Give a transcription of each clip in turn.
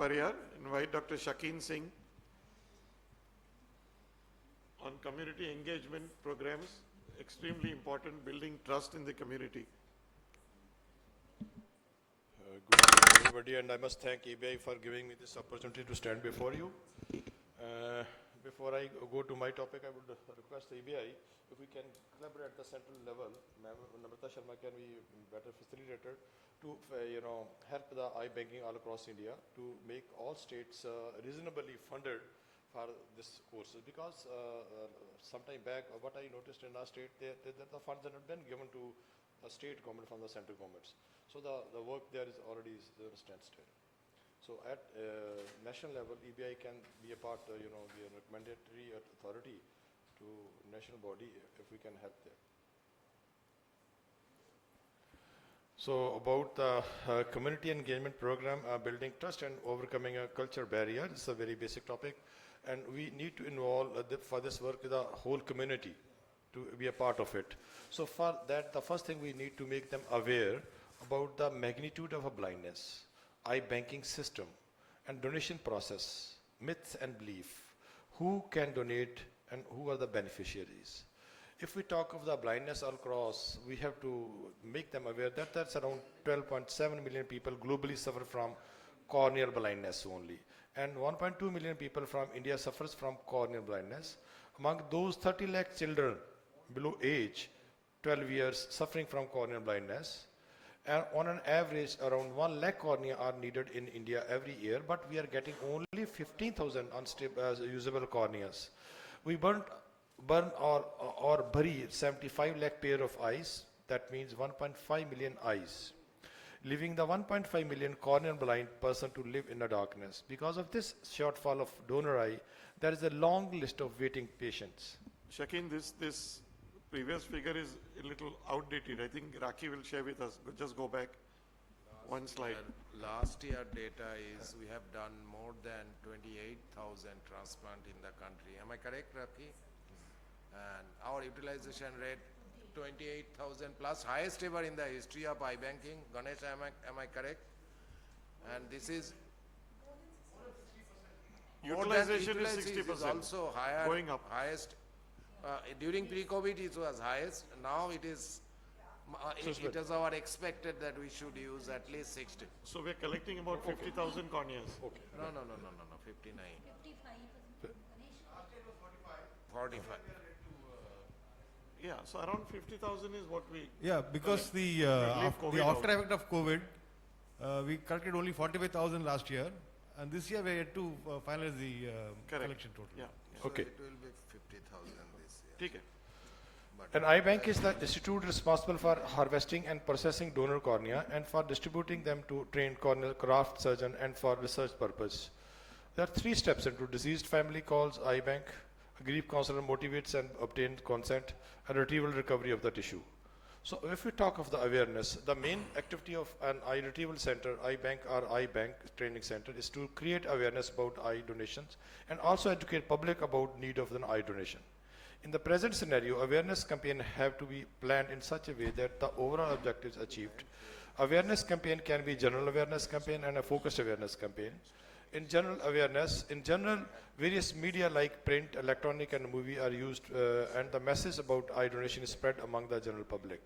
Pariyar, invite Dr. Shakeen Singh on community engagement programs, extremely important, building trust in the community. Good evening, everybody, and I must thank ABI for giving me this opportunity to stand before you. Before I go to my topic, I would request the ABI if we can collaborate at the central level. Ma'am, Namrata Sharma can be better facilitator to help the banking all across India to make all states reasonably funded for this courses, because some time back what I noticed in our state, the funds have not been given to the state government from the central governments. So the work there is already standstill. So at national level, EBI can be a part, be a recommendatory authority to national body if we can help there. So about the community engagement program, building trust and overcoming a culture barrier, it's a very basic topic. And we need to involve for this work the whole community to be a part of it. So for that, the first thing we need to make them aware about the magnitude of a blindness, banking system, and donation process, myths and belief, who can donate and who are the beneficiaries. If we talk of the blindness all across, we have to make them aware that that's around 12.7 million people globally suffer from corneal blindness only. And 1.2 million people from India suffers from corneal blindness. Among those, 30 lakh children below age 12 years suffering from corneal blindness. And on an average, around 1 lakh cornea are needed in India every year, but we are getting only 15,000 usable corneas. We burn or bury 75 lakh pair of eyes, that means 1.5 million eyes, leaving the 1.5 million corneal blind person to live in the darkness. Because of this shortfall of donor eye, there is a long list of waiting patients. Shakeen, this previous figure is a little outdated. I think Raki will share with us. Just go back one slide. Last year data is we have done more than 28,000 transplant in the country. Am I correct, Raki? And our utilization rate 28,000 plus, highest ever in the history of banking. Ganesh, am I correct? And this is utilization is 60%. Is also higher, going up. Highest during pre-COVID it was highest. Now it is. It is our expected that we should use at least 60. So we're collecting about 50,000 corneas. Okay. No. 59. 45. Yeah, so around 50,000 is what we... Yeah, because the after effect of COVID, we collected only 45,000 last year, and this year we had to finalize the collection total. Yeah. So Okay. it will be 50,000 this year. Okay. An bank is the institute responsible for harvesting and processing donor cornea and for distributing them to trained corneal craft surgeon and for research purpose. There are 3 steps into deceased family calls bank. A grief counselor motivates and obtains consent, and retrieval recovery of the tissue. So if we talk of the awareness, the main activity of an eye retrieval center, bank or bank training center, is to create awareness about eye donations and also educate public about need of an eye donation. In the present scenario, awareness campaign have to be planned in such a way that the overall objective is achieved. Awareness campaign can be general awareness campaign and a focused awareness campaign. In general awareness, various media like print, electronic and movie are used and the message about eye donation is spread among the general public.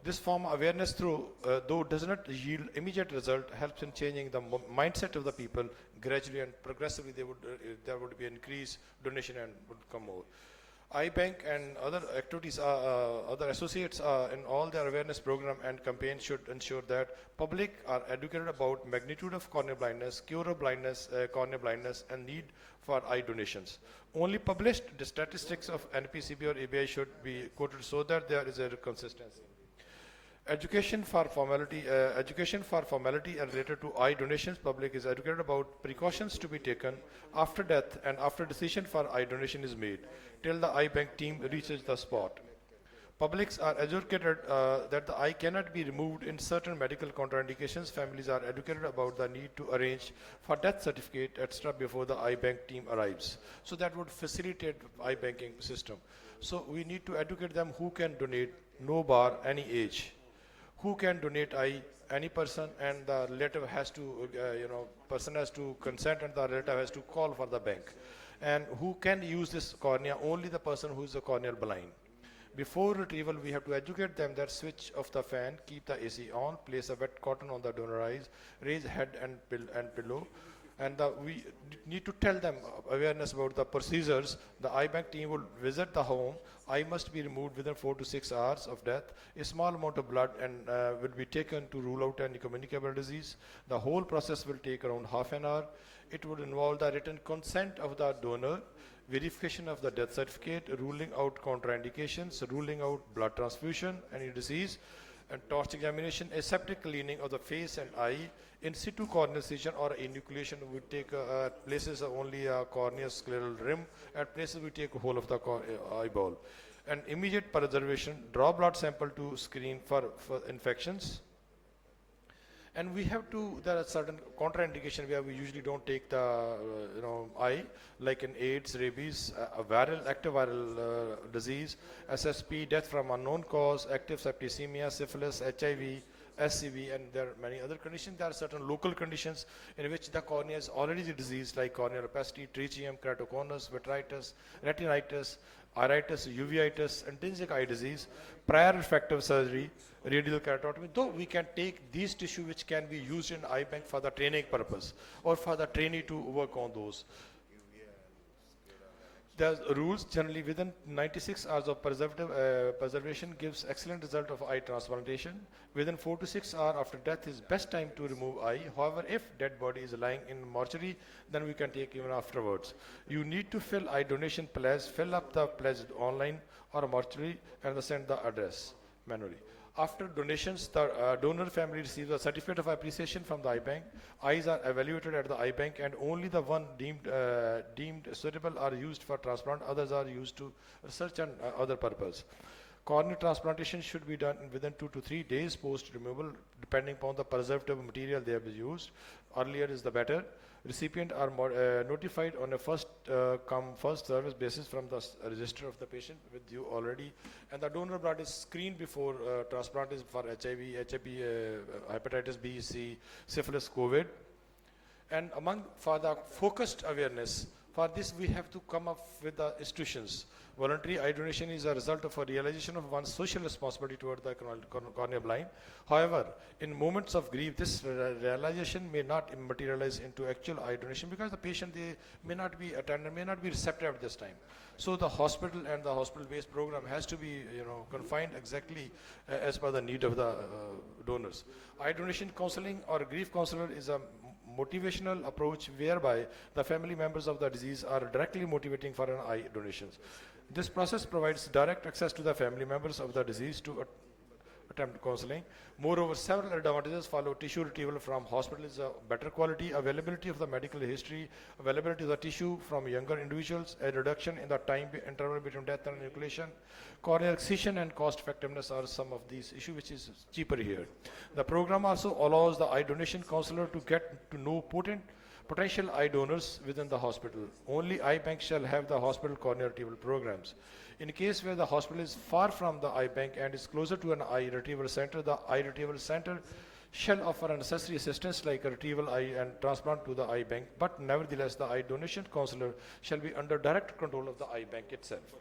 This form of awareness though does not yield immediate result, helps in changing the mindset of the people gradually and progressively. There would be increased donation and would come more. iBank and other activities, other associates in all their awareness program and campaign should ensure that public are educated about magnitude of corneal blindness, cure of blindness, corneal blindness, and need for eye donations. Only published statistics of NPCB or ABI should be quoted so that there is a consistency. Education for formality and related to eye donations. Public is educated about precautions to be taken after death and after decision for eye donation is made till the eye bank team reaches the spot. Publics are educated that the eye cannot be removed in certain medical contraindications. Families are educated about the need to arrange for death certificate, etc. before the eye bank team arrives. So that would facilitate eye banking system. So we need to educate them who can donate, no bar any age. who can donate eye, any person, and the relative has to, person has to consent and the relative has to call for the bank. And who can use this cornea? Only the person who is a corneal blind. Before retrieval, we have to educate them that switch off the fan, keep the AC on, place a wet cotton on the donor eyes, raise head and pillow. And we need to tell them awareness about the procedures. The eye bank team will visit the home. Eye must be removed within 4 to 6 hours of death. A small amount of blood and will be taken to rule out any communicable disease. The whole process will take around half an hour. It would involve the written consent of the donor, verification of the death certificate, ruling out contraindications, ruling out blood transfusion, any disease, and torch examination, aseptic cleaning of the face and eye, in situ corneal incision or enucleation. We take places only a corneal scleral rim, at places we take a whole of the eyeball. And immediate preservation, draw blood sample to screen for infections. And we have to, there are certain contraindications where we usually don't take the eye, like in AIDS, rabies, active viral disease, SSP, death from unknown cause, active septicemia, syphilis, HIV, SCV, and there are many other conditions. There are certain local conditions in which the cornea is already diseased, like corneal opacity, trichium, keratoconus, vitritis, retinitis, iritis, uveitis, intrinsic eye disease, prior refractive surgery, radial keratotomy. Though we can take these tissue which can be used in eye bank for the training purpose or for the trainee to work on those. The rules generally within 96 hours of preservation gives excellent result of eye transplantation. Within 4 to 6 hours after death is best time to remove eye. However, if dead body is lying in mortuary, then we can take even afterwards. You need to fill eye donation pledge, fill up the pledge online or mortuary and send the address manually. After donations, the donor family receives a certificate of appreciation from the eye bank. Eyes are evaluated at the eye bank, and only the one deemed suitable are used for transplant. Others are used to research and other purpose. Cornea transplantation should be done within 2 to 3 days post removal, depending upon the preservative material they have used. Earlier is the better. Recipient are notified on a first come first service basis from the register of the patient with you already, and the donor blood is screened before transplant is for HIV, hepatitis B, C, syphilis, COVID. And for the focused awareness, for this we have to come up with the institutions. Voluntary eye donation is a result of a realization of one's social responsibility toward the cornea blind. However, in moments of grief, this realization may not materialize into actual eye donation because the patient may not be attended, may not be receptive at this time. So the hospital and the hospital-based program has to be confined exactly as per the need of the donors. Eye donation counseling or grief counselor is a motivational approach whereby the family members of the disease are directly motivating for an eye donations. This process provides direct access to the family members of the disease to attempt counseling. Moreover, several advantages follow tissue retrieval from hospital is a better quality, availability of the medical history, availability of the tissue from younger individuals, a reduction in the time interval between death and enucleation. Corneal excision and cost effectiveness are some of these issues which is cheaper here. The program also allows the eye donation counselor to get to know potential eye donors within the hospital. Only eye bank shall have the hospital corneal retrieval programs. In case where the hospital is far from the eye bank and is closer to an eye retrieval center, the eye retrieval center shall offer a necessary assistance like a retrieval eye and transplant to the eye bank, but nevertheless the eye donation counselor shall be under direct control of the eye bank itself.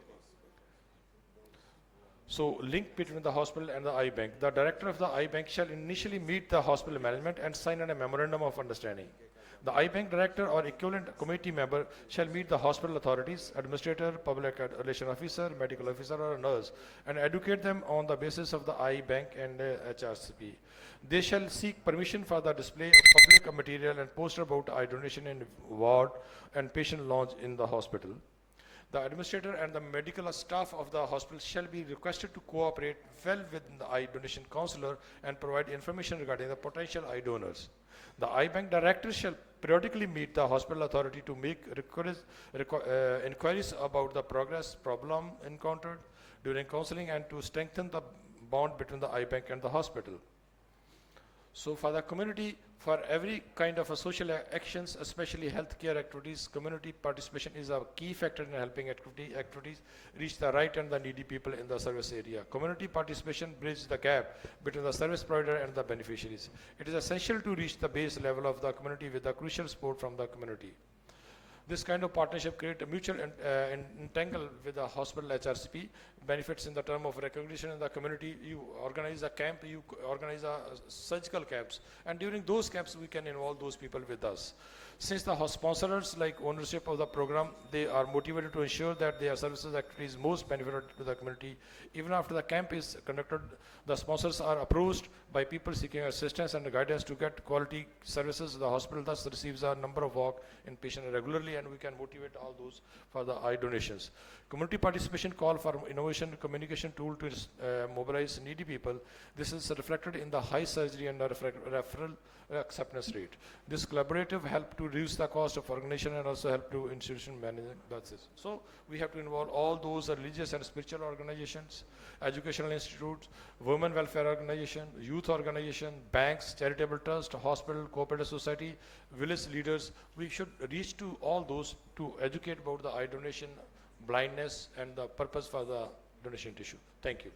So, link between the hospital and the eye bank. The director of the eye bank shall initially meet the hospital management and sign a memorandum of understanding. The eye bank director or equivalent committee member shall meet the hospital authorities, administrator, public relation officer, medical officer or nurse and educate them on the basis of the eye bank and HRCP. They shall seek permission for the display of public material and poster about eye donation in ward and patient lounge in the hospital. The administrator and the medical staff of the hospital shall be requested to cooperate well with the eye donation counselor and provide information regarding the potential eye donors. The eye bank director shall periodically meet the hospital authority to make inquiries about the progress problem encountered during counseling and to strengthen the bond between the eye bank and the hospital. So for the community, for every kind of a social actions, especially healthcare activities, community participation is a key factor in helping activities reach the right and the needy people in the service area. Community participation bridges the gap between the service provider and the beneficiaries. It is essential to reach the base level of the community with the crucial support from the community. This kind of partnership creates a mutual entangle with the hospital HRCP, benefits in the term of recognition in the community. You organize a camp, you organize a surgical camps, and during those camps we can involve those people with us. Since the sponsors like ownership of the program, they are motivated to ensure that their services activities most beneficial to the community. Even after the camp is conducted, the sponsors are approached by people seeking assistance and guidance to get quality services. The hospital thus receives a number of walk-in patients regularly, and we can motivate all those for the eye donations. Community participation call for innovation communication tool to mobilize needy people. This is reflected in the high surgery and referral acceptance rate. This collaborative help to reduce the cost of organization and also help to institution management. That's it. So we have to involve all those religious and spiritual organizations, educational institutes, women welfare organization, youth organization, banks, charitable trust, hospital, cooperative society, village leaders. We should reach to all those to educate about the eye donation, blindness, and the purpose for the donation tissue. Thank you.